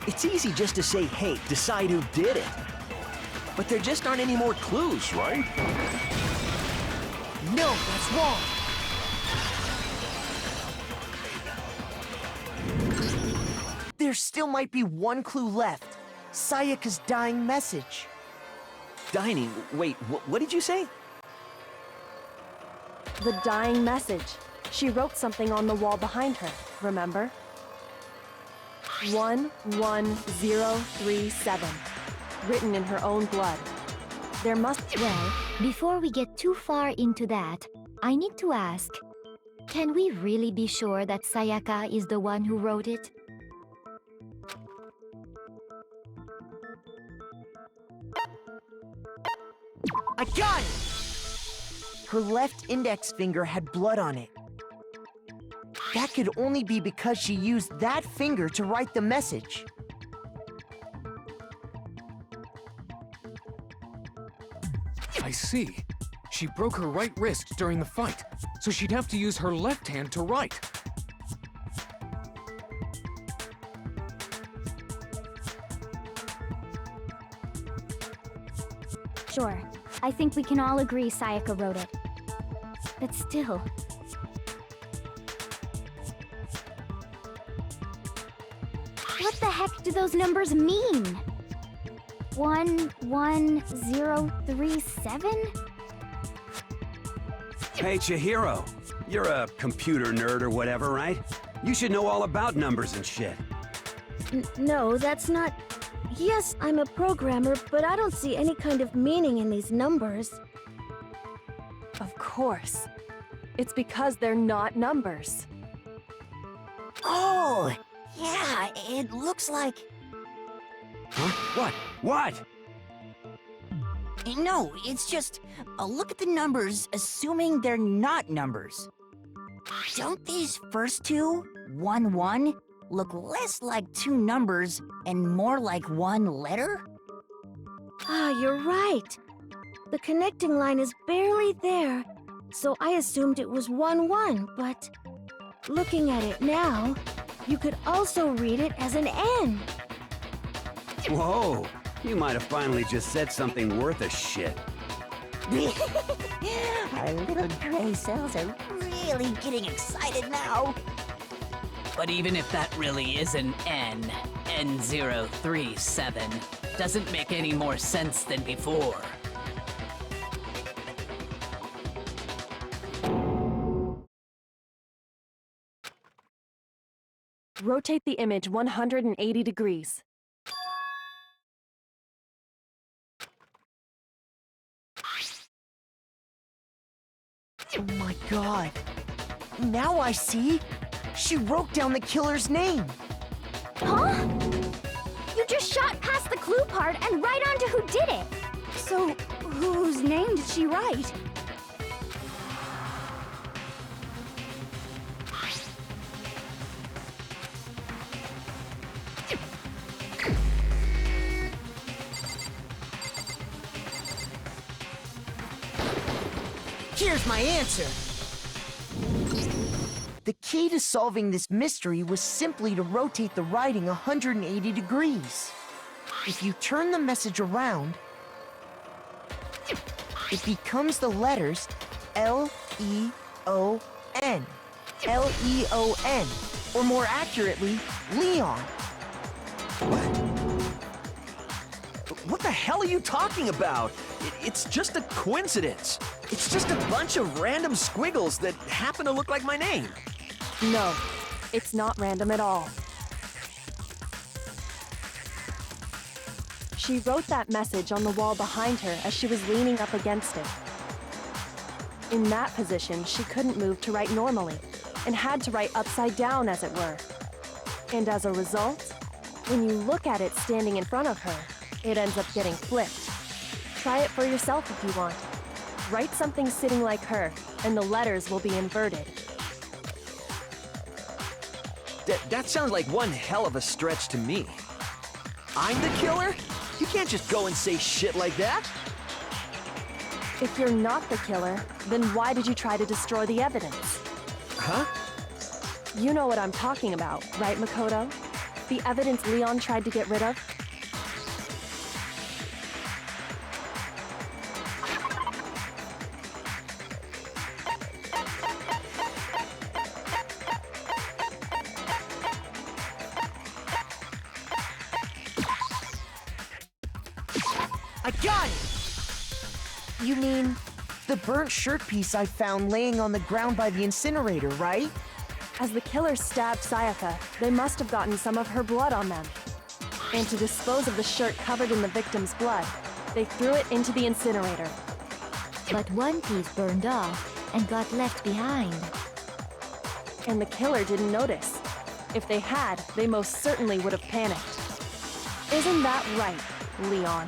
It's easy just to say, hey, decide who did it. But there just aren't any more clues, right? No, that's wrong. There still might be one clue left. Sayaka's dying message. Dining? Wait, what did you say? The dying message. She wrote something on the wall behind her, remember? 11037. Written in her own blood. There must... Well, before we get too far into that, I need to ask, can we really be sure that Sayaka is the one who wrote it? I got it! Her left index finger had blood on it. That could only be because she used that finger to write the message. I see. She broke her right wrist during the fight, so she'd have to use her left hand to write. Sure, I think we can all agree Sayaka wrote it. But still... What the heck do those numbers mean? 11037? Hey, Chihiro. You're a computer nerd or whatever, right? You should know all about numbers and shit. No, that's not... Yes, I'm a programmer, but I don't see any kind of meaning in these numbers. Of course. It's because they're not numbers. Oh! Yeah, it looks like... Huh? What? What? No, it's just... look at the numbers, assuming they're not numbers. Don't these first two, 1-1, look less like two numbers and more like one letter? Ah, you're right. The connecting line is barely there, so I assumed it was 1-1, but... Looking at it now, you could also read it as an N. Whoa! You might have finally just said something worth a shit. Our little gray cells are really getting excited now. But even if that really is an N037, doesn't make any more sense than before. Rotate the image 180 degrees. Oh my god. Now I see. She wrote down the killer's name. Huh? You just shot past the clue part and right onto who did it. So, whose name did she write? Here's my answer. The key to solving this mystery was simply to rotate the writing 180 degrees. If you turn the message around, it becomes the letters L-E-O-N. L-E-O-N. Or more accurately, Leon. What the hell are you talking about? It's just a coincidence. It's just a bunch of random squiggles that happen to look like my name. No, it's not random at all. She wrote that message on the wall behind her as she was leaning up against it. In that position, she couldn't move to write normally, and had to write upside down, as it were. And as a result, when you look at it standing in front of her, it ends up getting flipped. Try it for yourself if you want. Write something sitting like her, and the letters will be inverted. That sounds like one hell of a stretch to me. I'm the killer? You can't just go and say shit like that. If you're not the killer, then why did you try to destroy the evidence? Huh? You know what I'm talking about, right, Makoto? The evidence Leon tried to get rid of? I got it! You mean the burnt shirt piece I found laying on the ground by the incinerator, right? As the killers stabbed Sayaka, they must have gotten some of her blood on them. And to dispose of the shirt covered in the victim's blood, they threw it into the incinerator. But one piece burned off and got left behind. And the killer didn't notice. If they had, they most certainly would have panicked. Isn't that right, Leon?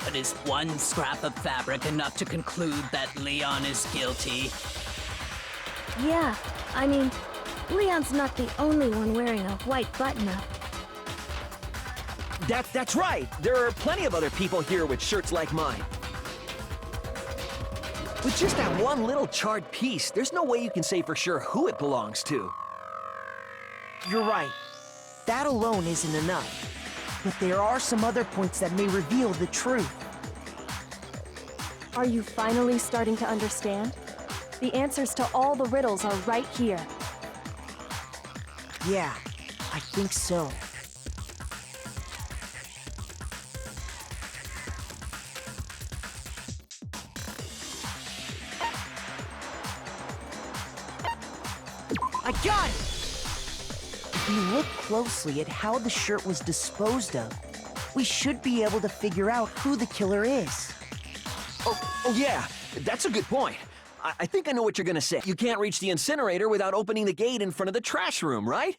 But is one scrap of fabric enough to conclude that Leon is guilty? Yeah, I mean, Leon's not the only one wearing a white button-up. That's right. There are plenty of other people here with shirts like mine. With just that one little charred piece, there's no way you can say for sure who it belongs to. You're right. That alone isn't enough. But there are some other points that may reveal the truth. Are you finally starting to understand? The answers to all the riddles are right here. Yeah, I think so. I got it! If we look closely at how the shirt was disposed of, we should be able to figure out who the killer is. Oh yeah, that's a good point. I think I know what you're gonna say. You can't reach the incinerator without opening the gate in front of the trash room, right?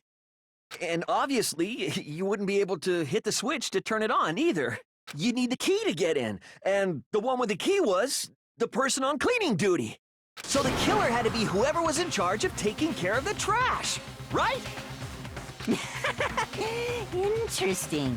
And obviously, you wouldn't be able to hit the switch to turn it on either. You'd need the key to get in, and the one with the key was the person on cleaning duty. So the killer had to be whoever was in charge of taking care of the trash, right? Interesting.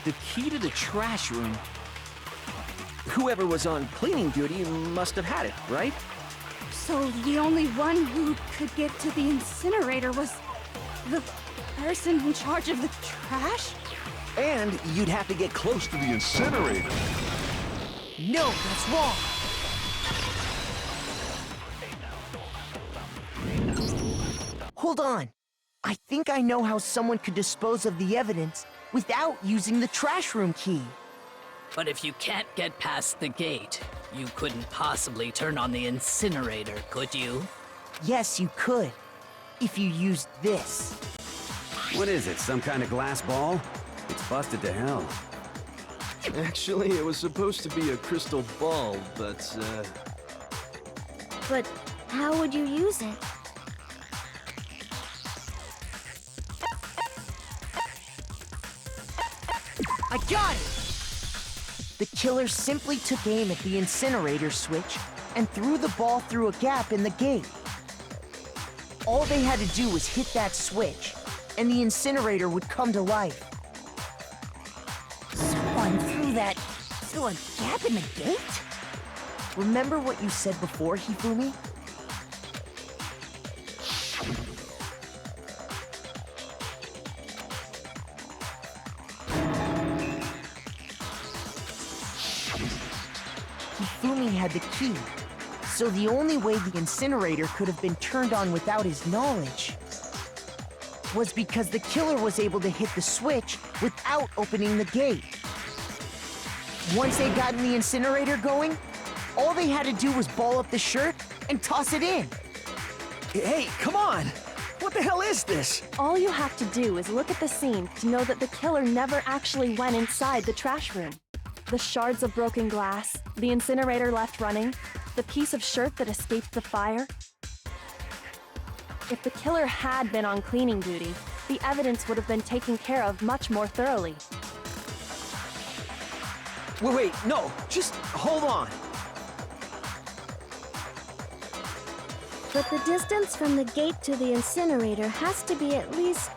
The key to the trash room. Whoever was on cleaning duty must have had it, right? So the only one who could get to the incinerator was the person in charge of the trash? And you'd have to get close to the incinerator. No, that's wrong! Hold on. I think I know how someone could dispose of the evidence without using the trash room key. But if you can't get past the gate, you couldn't possibly turn on the incinerator, could you? Yes, you could. If you used this. What is it, some kind of glass ball? It's busted to hell. Actually, it was supposed to be a crystal ball, but, But how would you use it? I got it! The killer simply took aim at the incinerator switch and threw the ball through a gap in the gate. All they had to do was hit that switch, and the incinerator would come to life. Someone threw that through a gap in the gate? Remember what you said before, Hifumi? Hifumi had the key, so the only way the incinerator could have been turned on without his knowledge was because the killer was able to hit the switch without opening the gate. Once they gotten the incinerator going, all they had to do was ball up the shirt and toss it in. hey, come on! What the hell is this? All you have to do is look at the scene to know that the killer never actually went inside the trash room. The shards of broken glass, the incinerator left running, the piece of shirt that escaped the fire. If the killer had been on cleaning duty, the evidence would have been taken care of much more thoroughly. Wait, no, just hold on. But the distance from the gate to the incinerator has to be at least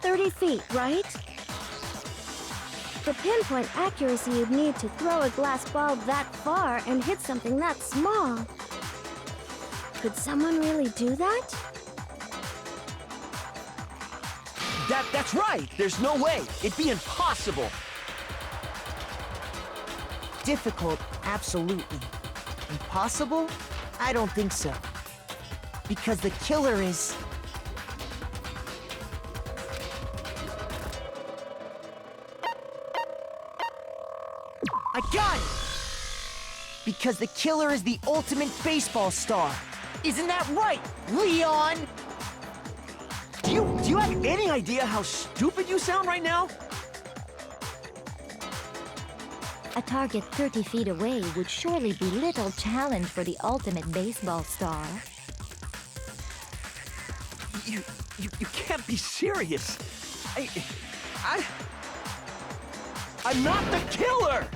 30 feet, right? The pinpoint accuracy you'd need to throw a glass ball that far and hit something that small. Could someone really do that? That's right. There's no way. It'd be impossible. Difficult, absolutely. Impossible? I don't think so. Because the killer is... I got it! Because the killer is the ultimate baseball star. Isn't that right, Leon? Do you have any idea how stupid you sound right now? A target 30 feet away would surely be little challenge for the ultimate baseball star. You can't be serious. I'm not the killer!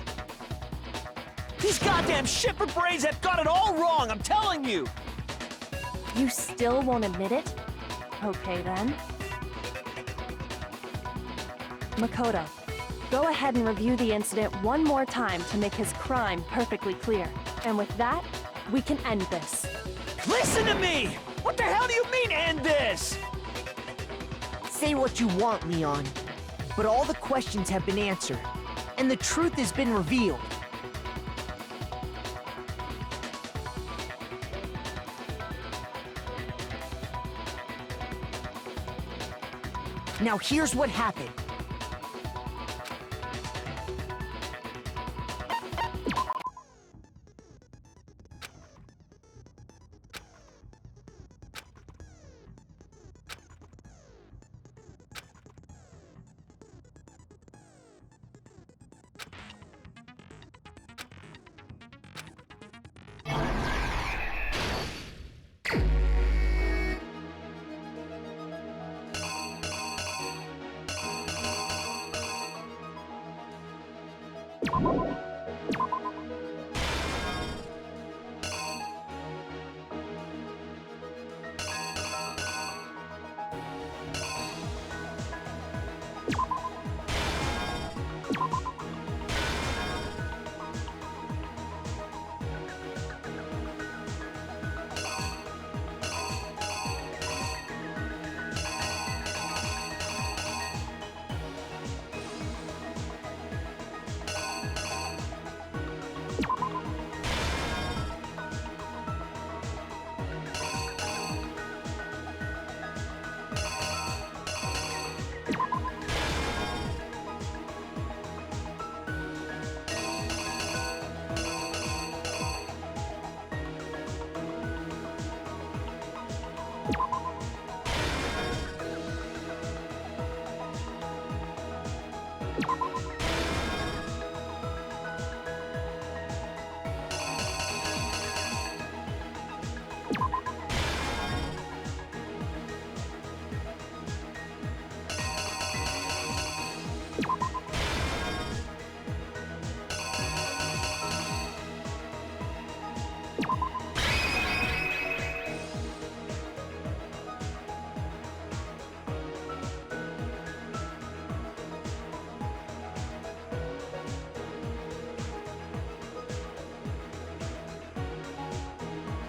These goddamn shipper brains have got it all wrong, I'm telling you! You still won't admit it? Okay then. Makoto, go ahead and review the incident one more time to make his crime perfectly clear. And with that, we can end this. Listen to me! What the hell do you mean, end this? Say what you want, Leon. But all the questions have been answered, and the truth has been revealed. Now here's what happened.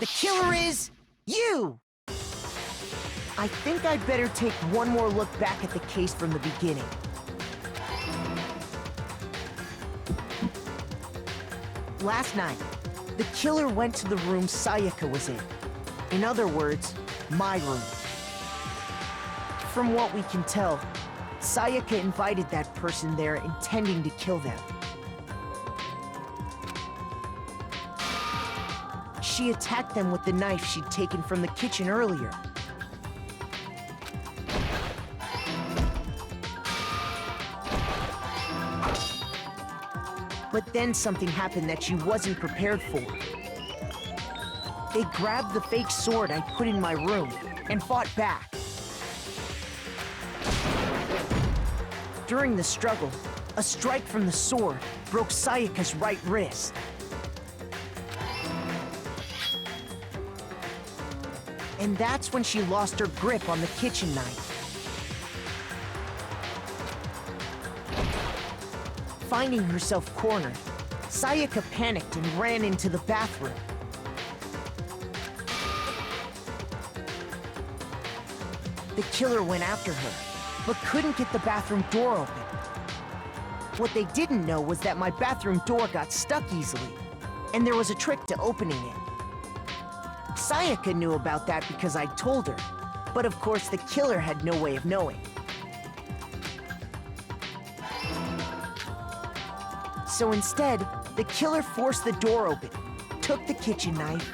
The killer is you! I think I'd better take one more look back at the case from the beginning. Last night, the killer went to the room Sayaka was in. In other words, my room. From what we can tell, Sayaka invited that person there intending to kill them. She attacked them with the knife she'd taken from the kitchen earlier. But then something happened that she wasn't prepared for. They grabbed the fake sword I put in my room and fought back. During the struggle, a strike from the sword broke Sayaka's right wrist. And that's when she lost her grip on the kitchen knife. Finding herself cornered, Sayaka panicked and ran into the bathroom. The killer went after her, but couldn't get the bathroom door open. What they didn't know was that my bathroom door got stuck easily, and there was a trick to opening it. Sayaka knew about that because I told her, but of course the killer had no way of knowing. So instead, the killer forced the door open, took the kitchen knife,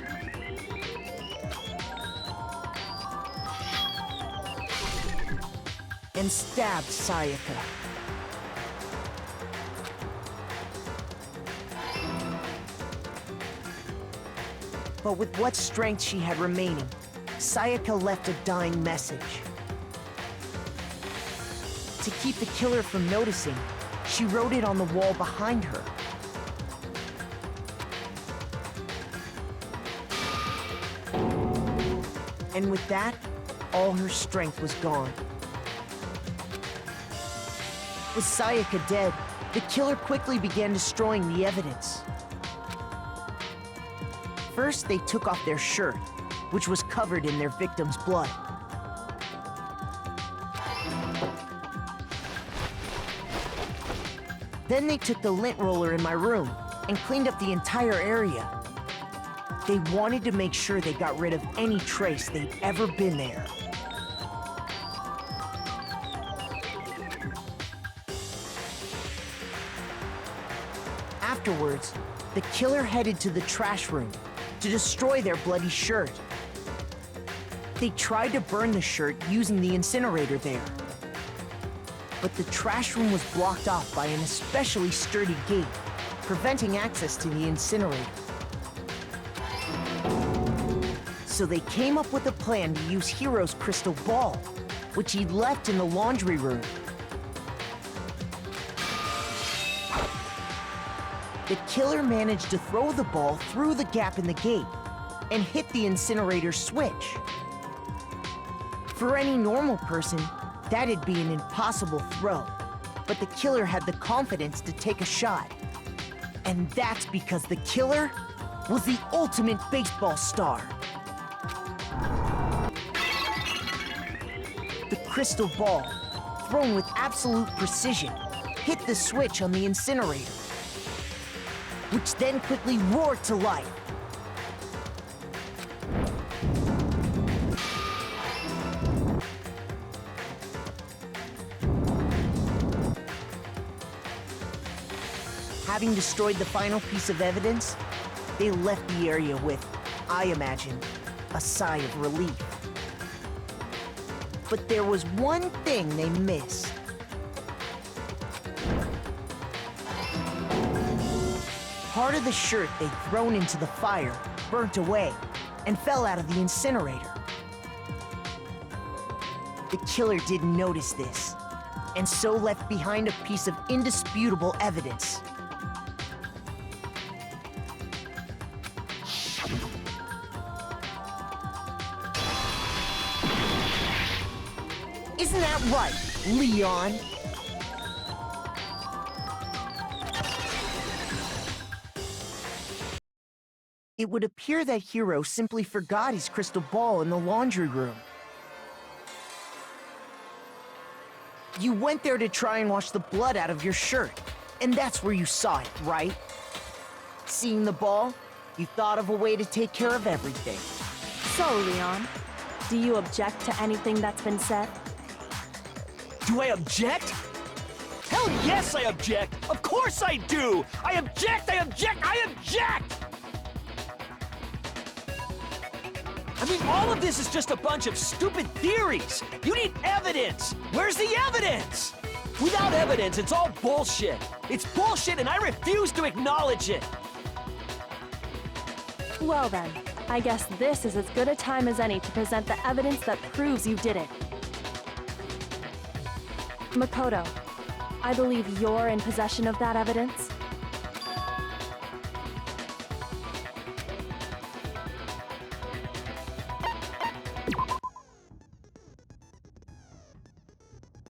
and stabbed Sayaka. But with what strength she had remaining, Sayaka left a dying message. To keep the killer from noticing, she wrote it on the wall behind her. And with that, all her strength was gone. With Sayaka dead, the killer quickly began destroying the evidence. First, they took off their shirt, which was covered in their victim's blood. Then they took the lint roller in my room and cleaned up the entire area. They wanted to make sure they got rid of any trace they'd ever been there. Afterwards, the killer headed to the trash room to destroy their bloody shirt. They tried to burn the shirt using the incinerator there. But the trash room was blocked off by an especially sturdy gate, preventing access to the incinerator. So they came up with a plan to use Hiro's crystal ball, which he'd left in the laundry room. The killer managed to throw the ball through the gap in the gate and hit the incinerator switch. For any normal person, that'd be an impossible throw, but the killer had the confidence to take a shot. And that's because the killer was the ultimate baseball star. The crystal ball, thrown with absolute precision, hit the switch on the incinerator, which then quickly roared to life. Having destroyed the final piece of evidence, they left the area with, I imagine, a sigh of relief. But there was one thing they missed. Part of the shirt they'd thrown into the fire burnt away and fell out of the incinerator. The killer didn't notice this, and so left behind a piece of indisputable evidence. Isn't that right, Leon? It would appear that Hiro simply forgot his crystal ball in the laundry room. You went there to try and wash the blood out of your shirt, and that's where you saw it, right? Seeing the ball, you thought of a way to take care of everything. So, Leon, do you object to anything that's been said? Do I object? Hell yes, I object! Of course I do! I object! I object! I object! I mean, all of this is just a bunch of stupid theories. You need evidence. Where's the evidence? Without evidence, it's all bullshit. It's bullshit, and I refuse to acknowledge it. Well then, I guess this is as good a time as any to present the evidence that proves you did it. Makoto, I believe you're in possession of that evidence.